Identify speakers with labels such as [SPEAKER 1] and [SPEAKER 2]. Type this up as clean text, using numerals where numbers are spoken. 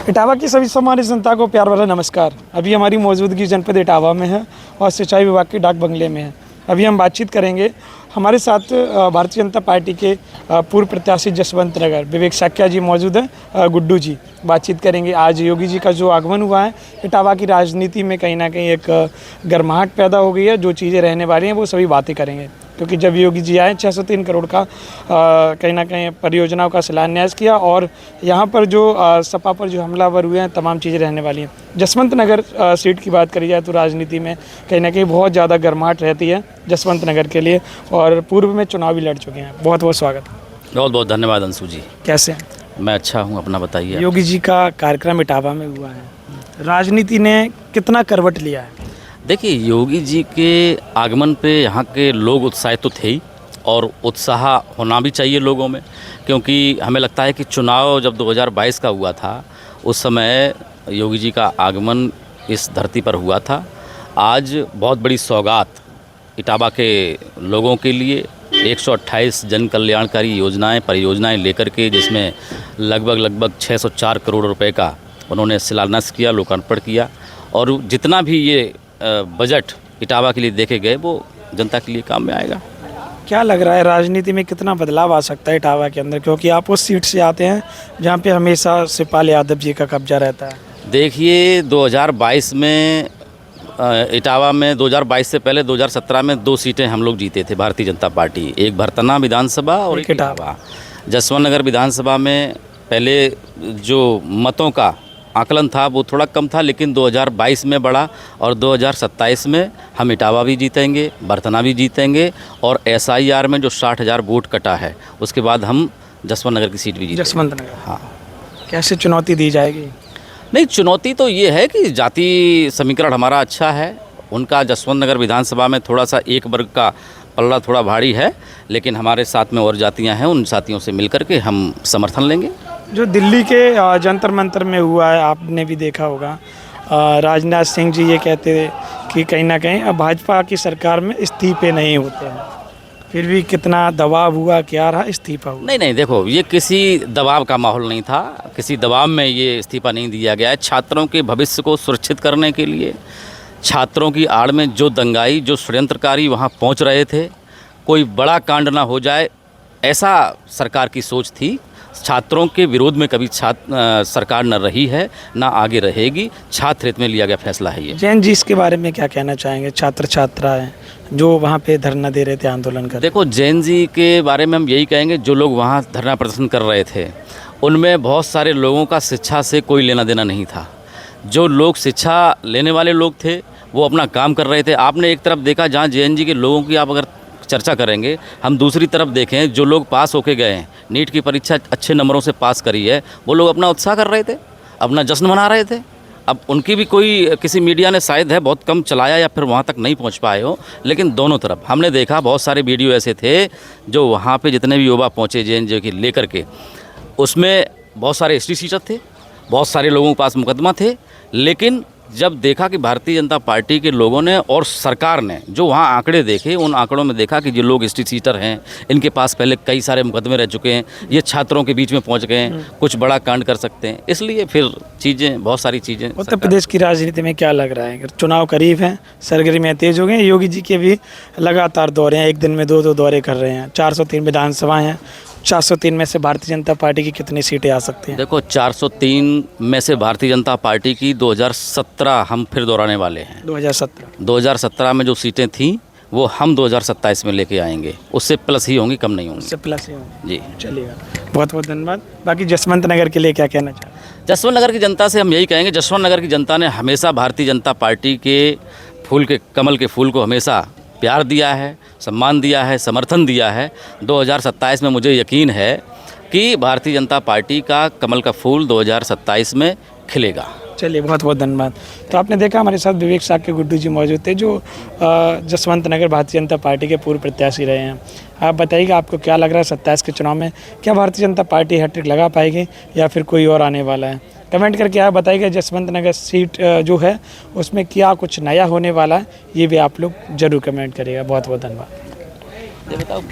[SPEAKER 1] इटावा की सभी सम्मानित जनता को प्यार भरा नमस्कार। अभी हमारी मौजूदगी जनपद इटावा में है और सिंचाई विभाग के डाक बंगले में है। अभी हम बातचीत करेंगे। हमारे साथ भारतीय जनता पार्टी के पूर्व प्रत्याशी जसवंत नगर विवेक साक्या जी मौजूद हैं। गुड्डू जी बातचीत करेंगे। आज योगी जी का जो आगमन हुआ है, इटावा की राजनीति में कहीं ना कहीं एक गर्माहट पैदा हो गई है। जो चीज़ें रहने वाली हैं वो सभी बातें करेंगे, क्योंकि जब योगी जी आए 603 करोड़ का कहीं ना कहीं परियोजनाओं का शिलान्यास किया और यहाँ पर जो सपा पर जो हमलावर हुए हैं, तमाम चीज़ें रहने वाली हैं। जसवंत नगर सीट की बात करी जाए तो राजनीति में कहीं ना कहीं बहुत ज़्यादा गर्माहट रहती है जसवंत नगर के लिए, और पूर्व में चुनाव भी लड़ चुके हैं। बहुत बहुत स्वागत।
[SPEAKER 2] बहुत बहुत धन्यवाद अंशु जी।
[SPEAKER 1] कैसे हैं?
[SPEAKER 2] मैं अच्छा हूँ, अपना बताइए।
[SPEAKER 1] योगी जी का कार्यक्रम इटावा में हुआ है, राजनीति ने कितना करवट लिया है?
[SPEAKER 2] देखिए, योगी जी के आगमन पे यहाँ के लोग उत्साहित तो थे ही, और उत्साह होना भी चाहिए लोगों में, क्योंकि हमें लगता है कि चुनाव जब 2022 का हुआ था उस समय योगी जी का आगमन इस धरती पर हुआ था। आज बहुत बड़ी सौगात इटावा के लोगों के लिए 128 जन कल्याणकारी योजनाएं परियोजनाएं लेकर के, जिसमें लगभग 604 करोड़ रुपए का उन्होंने शिलान्यास किया, लोकार्पण किया, और जितना भी ये बजट इटावा के लिए देखे गए वो जनता के लिए काम में आएगा।
[SPEAKER 1] क्या लग रहा है राजनीति में कितना बदलाव आ सकता है इटावा के अंदर, क्योंकि आप उस सीट से आते हैं जहाँ पे हमेशा शिवपाल यादव जी का कब्जा रहता है?
[SPEAKER 2] देखिए, 2022 में इटावा में 2022 से पहले 2017 में 2 सीटें हम लोग जीते थे भारतीय जनता पार्टी, एक भरतना विधानसभा और एक इटावा। जसवंत नगर विधानसभा में पहले जो मतों का आकलन था वो थोड़ा कम था, लेकिन 2022 में बढ़ा, और 2027 में हम इटावा भी जीतेंगे, भरतना भी जीतेंगे, और SIR में जो 60,000 वोट कटा है उसके बाद हम जसवंत नगर की सीट भी जीतेंगे।
[SPEAKER 1] जसवंत नगर,
[SPEAKER 2] हाँ।
[SPEAKER 1] कैसे चुनौती दी जाएगी?
[SPEAKER 2] नहीं, चुनौती तो ये है कि जाति समीकरण हमारा अच्छा है, उनका जसवंत नगर विधानसभा में थोड़ा सा एक वर्ग का पल्ला थोड़ा भारी है, लेकिन हमारे साथ में और जातियाँ हैं, उन साथियों से मिलकर के हम समर्थन लेंगे।
[SPEAKER 1] जो दिल्ली के जंतर मंतर में हुआ है, आपने भी देखा होगा, राजनाथ सिंह जी ये कहते थे कि कहीं ना कहीं भाजपा की सरकार में इस्तीफे नहीं होते हैं, फिर भी कितना दबाव हुआ, क्या रहा, इस्तीफा हुआ?
[SPEAKER 2] नहीं, देखो, ये किसी दबाव का माहौल नहीं था, किसी दबाव में ये इस्तीफा नहीं दिया गया है। छात्रों के भविष्य को सुरक्षित करने के लिए, छात्रों की आड़ में जो दंगाई, जो षड्यंत्रकारी वहाँ पहुँच रहे थे, कोई बड़ा कांड ना हो जाए, ऐसा सरकार की सोच थी। छात्रों के विरोध में कभी सरकार न रही है, ना आगे रहेगी। छात्र हित में लिया गया फैसला है ये।
[SPEAKER 1] जैन जी, इसके बारे में क्या कहना चाहेंगे? छात्र छात्राएं जो वहाँ पे धरना दे रहे थे, आंदोलन कर,
[SPEAKER 2] देखो, जैन जी के बारे में हम यही कहेंगे, जो लोग वहाँ धरना प्रदर्शन कर रहे थे उनमें बहुत सारे लोगों का शिक्षा से कोई लेना देना नहीं था। जो लोग शिक्षा लेने वाले लोग थे वो अपना काम कर रहे थे। आपने एक तरफ देखा जहाँ जैन जी के लोगों की आप अगर चर्चा करेंगे, हम दूसरी तरफ देखें, जो लोग पास होके गए हैं, नीट की परीक्षा अच्छे नंबरों से पास करी है, वो लोग अपना उत्साह कर रहे थे, अपना जश्न मना रहे थे। अब उनकी भी कोई किसी मीडिया ने शायद है बहुत कम चलाया या फिर वहाँ तक नहीं पहुँच पाए हो, लेकिन दोनों तरफ हमने देखा बहुत सारे वीडियो ऐसे थे जो वहाँ पे जितने भी युवा पहुँचे JNJ की लेकर के, उसमें बहुत सारे ST सीटर थे, बहुत सारे लोगों के पास मुकदमा थे, लेकिन जब देखा कि भारतीय जनता पार्टी के लोगों ने और सरकार ने जो वहाँ आंकड़े देखे, उन आंकड़ों में देखा कि जो लोग ST सीटर हैं, इनके पास पहले कई सारे मुकदमे रह चुके हैं, ये छात्रों के बीच में पहुँच गए हैं, कुछ बड़ा कांड कर सकते हैं, इसलिए फिर चीज़ें, बहुत सारी चीज़ें।
[SPEAKER 1] उत्तर प्रदेश की राजनीति में क्या लग रहा है? चुनाव करीब हैं, सरगर्मियाँ तेज हो गई हैं, योगी जी के भी लगातार दौरे हैं, एक दिन में 2 दौरे कर रहे हैं, 403 विधानसभाएँ हैं, 403 में से भारतीय जनता पार्टी की कितनी सीटें आ सकती हैं?
[SPEAKER 2] देखो, 403 में से भारतीय जनता पार्टी की 2017 हम फिर दोहराने वाले हैं। 2017 में जो सीटें थीं वो हम 2027 में लेके आएंगे, उससे प्लस ही होंगी, कम नहीं होंगी।
[SPEAKER 1] उससे प्लस ही होंगी
[SPEAKER 2] जी,
[SPEAKER 1] चलिएगा, बहुत बहुत धन्यवाद। बाकी जसवंत नगर के लिए क्या कहना चाहते हैं?
[SPEAKER 2] जसवंत नगर की जनता से हम यही कहेंगे, जसवंत नगर की जनता ने हमेशा भारतीय जनता पार्टी के फूल के, कमल के फूल को हमेशा प्यार दिया है, सम्मान दिया है, समर्थन दिया है। 2027 में मुझे यकीन है कि भारतीय जनता पार्टी का कमल का फूल 2027 में खिलेगा।
[SPEAKER 1] चलिए, बहुत बहुत धन्यवाद। तो आपने देखा हमारे साथ विवेक साक्य गुड्डू जी मौजूद थे, जो जसवंत नगर भारतीय जनता पार्टी के पूर्व प्रत्याशी रहे हैं। आप बताइएगा, आपको क्या लग रहा है 27 के चुनाव में क्या भारतीय जनता पार्टी हैट्रिक लगा पाएगी या फिर कोई और आने वाला है? कमेंट करके आप बताइएगा। जसवंत नगर सीट जो है उसमें क्या कुछ नया होने वाला है, ये भी आप लोग ज़रूर कमेंट करिएगा। बहुत बहुत धन्यवाद।